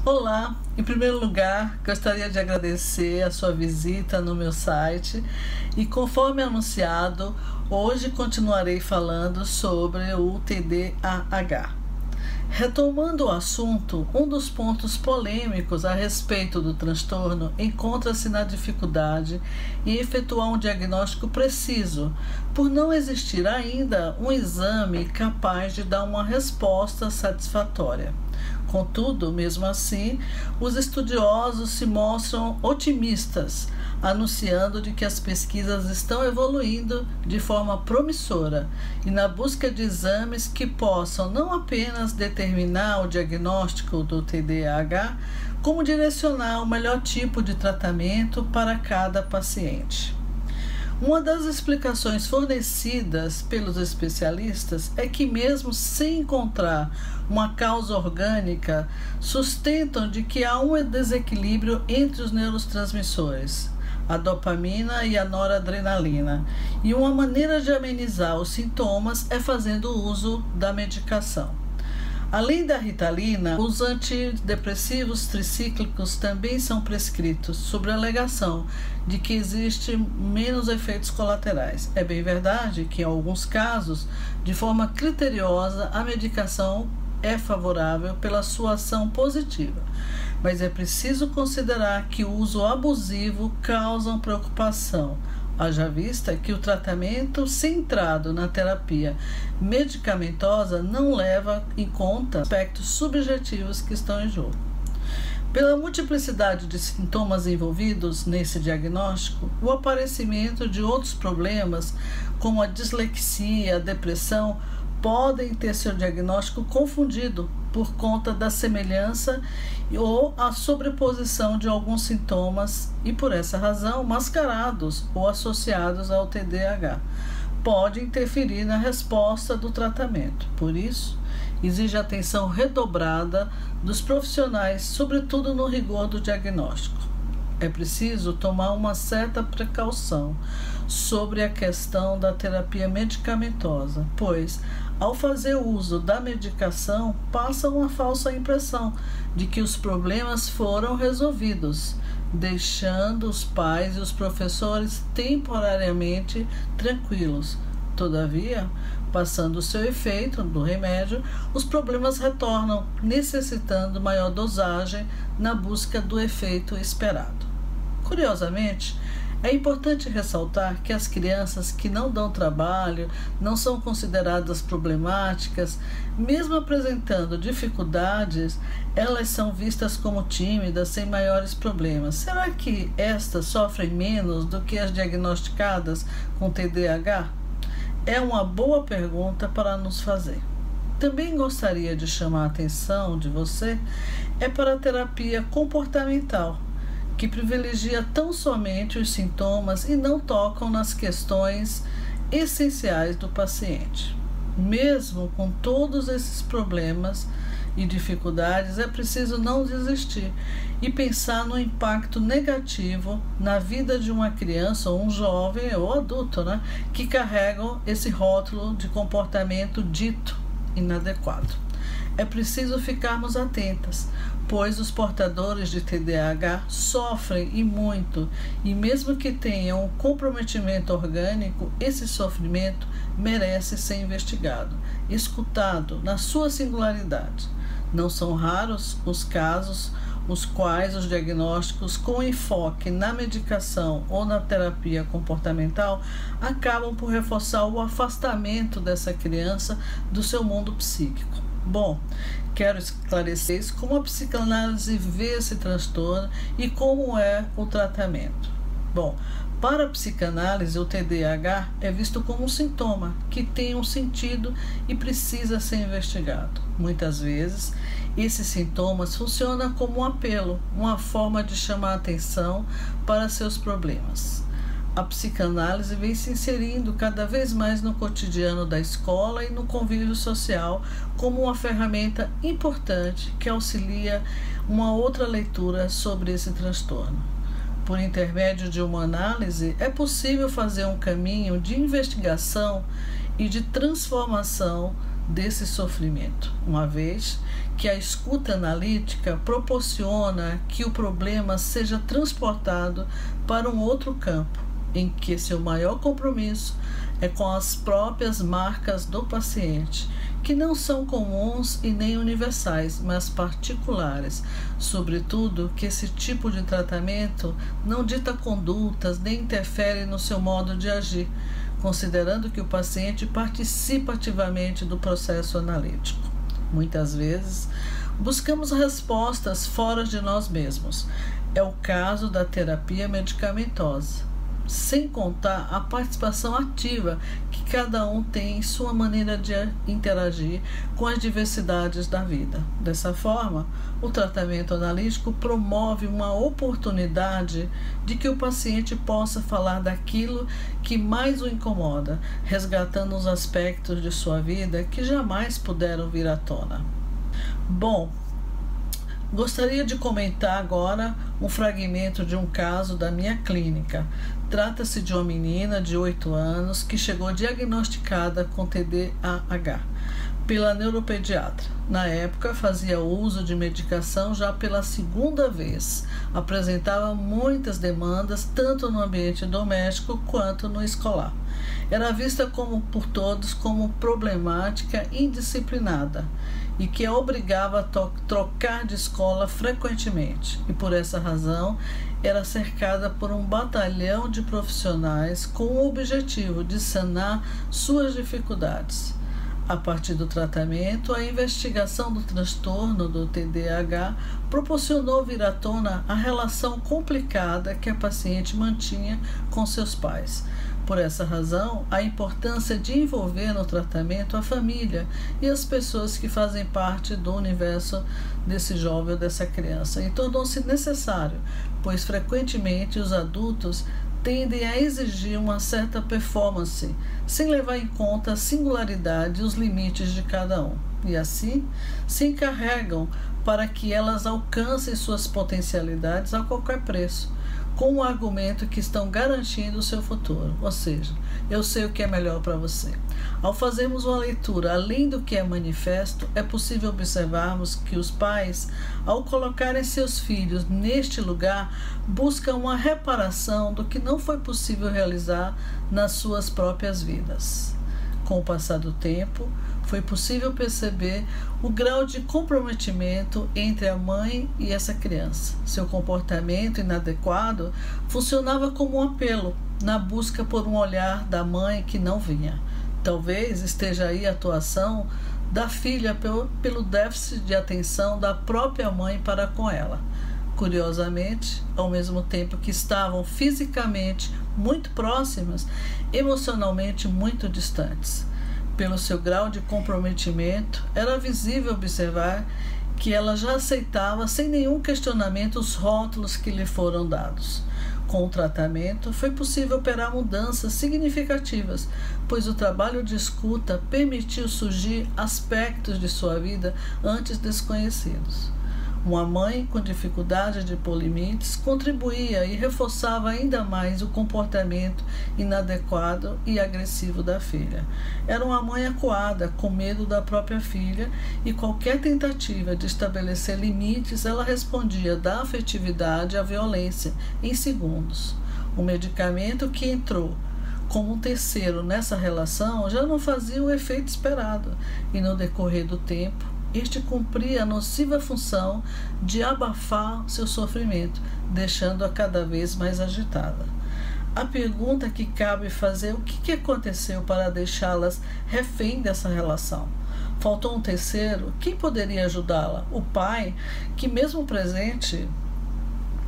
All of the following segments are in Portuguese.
Olá, em primeiro lugar, gostaria de agradecer a sua visita no meu site e, conforme anunciado, hoje continuarei falando sobre o TDAH. Retomando o assunto, um dos pontos polêmicos a respeito do transtorno encontra-se na dificuldade em efetuar um diagnóstico preciso, por não existir ainda um exame capaz de dar uma resposta satisfatória. Contudo, mesmo assim, os estudiosos se mostram otimistas, anunciando de que as pesquisas estão evoluindo de forma promissora e na busca de exames que possam não apenas determinar o diagnóstico do TDAH, como direcionar o melhor tipo de tratamento para cada paciente. Uma das explicações fornecidas pelos especialistas é que, mesmo sem encontrar uma causa orgânica, sustentam de que há um desequilíbrio entre os neurotransmissores, a dopamina e a noradrenalina, e uma maneira de amenizar os sintomas é fazendo uso da medicação. Além da Ritalina, os antidepressivos tricíclicos também são prescritos, sob a alegação de que existem menos efeitos colaterais. É bem verdade que, em alguns casos, de forma criteriosa, a medicação é favorável pela sua ação positiva, mas é preciso considerar que o uso abusivo causa preocupação. Haja vista que o tratamento centrado na terapia medicamentosa não leva em conta aspectos subjetivos que estão em jogo. Pela multiplicidade de sintomas envolvidos nesse diagnóstico, o aparecimento de outros problemas, como a dislexia, a depressão, podem ter seu diagnóstico confundido por conta da semelhança ou a sobreposição de alguns sintomas e, por essa razão, mascarados ou associados ao TDAH. Pode interferir na resposta do tratamento. Por isso, exige atenção redobrada dos profissionais, sobretudo no rigor do diagnóstico. É preciso tomar uma certa precaução sobre a questão da terapia medicamentosa, pois, ao fazer uso da medicação, passa uma falsa impressão de que os problemas foram resolvidos, deixando os pais e os professores temporariamente tranquilos. Todavia, passando o seu efeito do remédio, os problemas retornam, necessitando maior dosagem na busca do efeito esperado. Curiosamente, é importante ressaltar que as crianças que não dão trabalho, não são consideradas problemáticas, mesmo apresentando dificuldades, elas são vistas como tímidas, sem maiores problemas. Será que estas sofrem menos do que as diagnosticadas com TDAH? É uma boa pergunta para nos fazer. Também gostaria de chamar a atenção de você para a terapia comportamental, que privilegia tão somente os sintomas e não tocam nas questões essenciais do paciente. Mesmo com todos esses problemas e dificuldades, é preciso não desistir e pensar no impacto negativo na vida de uma criança ou um jovem ou adulto, que carregam esse rótulo de comportamento dito inadequado. É preciso ficarmos atentas, pois os portadores de TDAH sofrem e muito, e mesmo que tenham um comprometimento orgânico, esse sofrimento merece ser investigado, escutado na sua singularidade. Não são raros os casos os quais os diagnósticos com enfoque na medicação ou na terapia comportamental acabam por reforçar o afastamento dessa criança do seu mundo psíquico. Bom, quero esclarecer como a psicanálise vê esse transtorno e como é o tratamento. Bom, para a psicanálise, o TDAH é visto como um sintoma que tem um sentido e precisa ser investigado. Muitas vezes, esses sintomas funcionam como um apelo, uma forma de chamar a atenção para seus problemas. A psicanálise vem se inserindo cada vez mais no cotidiano da escola e no convívio social como uma ferramenta importante que auxilia uma outra leitura sobre esse transtorno. Por intermédio de uma análise, é possível fazer um caminho de investigação e de transformação desse sofrimento, uma vez que a escuta analítica proporciona que o problema seja transportado para um outro campo, em que seu maior compromisso é com as próprias marcas do paciente, que não são comuns e nem universais, mas particulares. Sobretudo, que esse tipo de tratamento não dita condutas nem interfere no seu modo de agir, considerando que o paciente participa ativamente do processo analítico. Muitas vezes, buscamos respostas fora de nós mesmos. É o caso da terapia medicamentosa, sem contar a participação ativa que cada um tem em sua maneira de interagir com as diversidades da vida. Dessa forma, o tratamento analítico promove uma oportunidade de que o paciente possa falar daquilo que mais o incomoda, resgatando os aspectos de sua vida que jamais puderam vir à tona. Bom, gostaria de comentar agora um fragmento de um caso da minha clínica. Trata-se de uma menina de 8 anos que chegou diagnosticada com TDAH pela neuropediatra. Na época, fazia uso de medicação já pela segunda vez. Apresentava muitas demandas, tanto no ambiente doméstico quanto no escolar. Era vista por todos como problemática indisciplinada e que a obrigava a trocar de escola frequentemente. E por essa razão, era cercada por um batalhão de profissionais com o objetivo de sanar suas dificuldades. A partir do tratamento, a investigação do transtorno do TDAH proporcionou vir à tona a relação complicada que a paciente mantinha com seus pais. Por essa razão, a importância de envolver no tratamento a família e as pessoas que fazem parte do universo desse jovem ou dessa criança. E tornou-se necessário, pois frequentemente os adultos tendem a exigir uma certa performance, sem levar em conta a singularidade e os limites de cada um. E assim, se encarregam para que elas alcancem suas potencialidades a qualquer preço, com o argumento que estão garantindo o seu futuro, ou seja, eu sei o que é melhor para você. Ao fazermos uma leitura além do que é manifesto, é possível observarmos que os pais, ao colocarem seus filhos neste lugar, buscam uma reparação do que não foi possível realizar nas suas próprias vidas. Com o passar do tempo, foi possível perceber o grau de comprometimento entre a mãe e essa criança. Seu comportamento inadequado funcionava como um apelo na busca por um olhar da mãe que não vinha. Talvez esteja aí a atuação da filha pelo déficit de atenção da própria mãe para com ela. Curiosamente, ao mesmo tempo que estavam fisicamente muito próximas, emocionalmente muito distantes. Pelo seu grau de comprometimento, era visível observar que ela já aceitava sem nenhum questionamento os rótulos que lhe foram dados. Com o tratamento, foi possível operar mudanças significativas, pois o trabalho de escuta permitiu surgir aspectos de sua vida antes desconhecidos. Uma mãe com dificuldade de pôr limites contribuía e reforçava ainda mais o comportamento inadequado e agressivo da filha. Era uma mãe acuada, com medo da própria filha, e qualquer tentativa de estabelecer limites, ela respondia da afetividade à violência em segundos. O medicamento que entrou como um terceiro nessa relação já não fazia o efeito esperado, e no decorrer do tempo, este cumpria a nociva função de abafar seu sofrimento, deixando-a cada vez mais agitada. A pergunta que cabe fazer é o que aconteceu para deixá-las refém dessa relação. Faltou um terceiro? Quem poderia ajudá-la? O pai, que mesmo presente,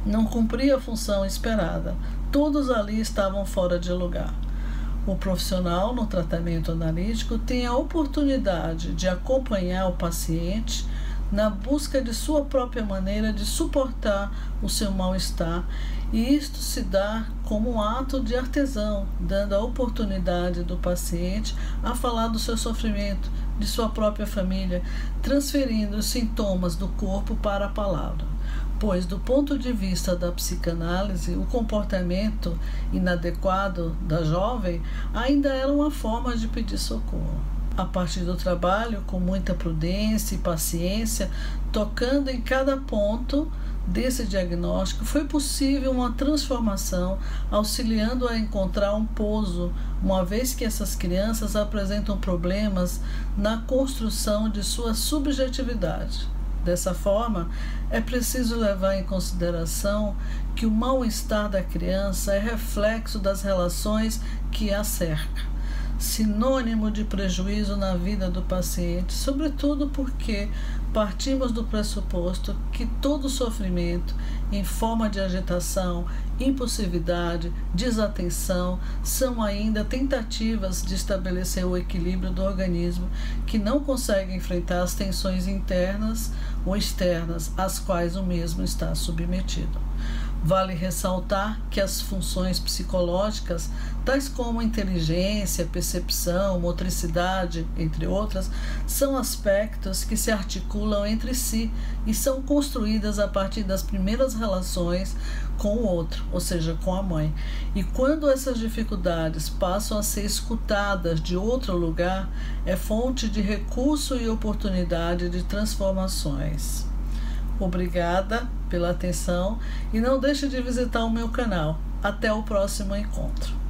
não cumpria a função esperada. Todos ali estavam fora de lugar. O profissional no tratamento analítico tem a oportunidade de acompanhar o paciente na busca de sua própria maneira de suportar o seu mal-estar, e isto se dá como um ato de artesão, dando a oportunidade do paciente a falar do seu sofrimento, de sua própria família, transferindo os sintomas do corpo para a palavra. Pois, do ponto de vista da psicanálise, o comportamento inadequado da jovem ainda era uma forma de pedir socorro. a partir do trabalho, com muita prudência e paciência, tocando em cada ponto desse diagnóstico, foi possível uma transformação, auxiliando a encontrar um pouso, uma vez que essas crianças apresentam problemas na construção de sua subjetividade. Dessa forma, é preciso levar em consideração que o mal-estar da criança é reflexo das relações que a cercam, sinônimo de prejuízo na vida do paciente, sobretudo porque partimos do pressuposto que todo sofrimento em forma de agitação, impulsividade, desatenção são ainda tentativas de estabelecer o equilíbrio do organismo que não consegue enfrentar as tensões internas ou externas às quais o mesmo está submetido. Vale ressaltar que as funções psicológicas, tais como inteligência, percepção, motricidade, entre outras, são aspectos que se articulam entre si e são construídas a partir das primeiras relações com o outro, ou seja, com a mãe. E quando essas dificuldades passam a ser escutadas de outro lugar, é fonte de recurso e oportunidade de transformações. Obrigada pela atenção e não deixe de visitar o meu canal. Até o próximo encontro.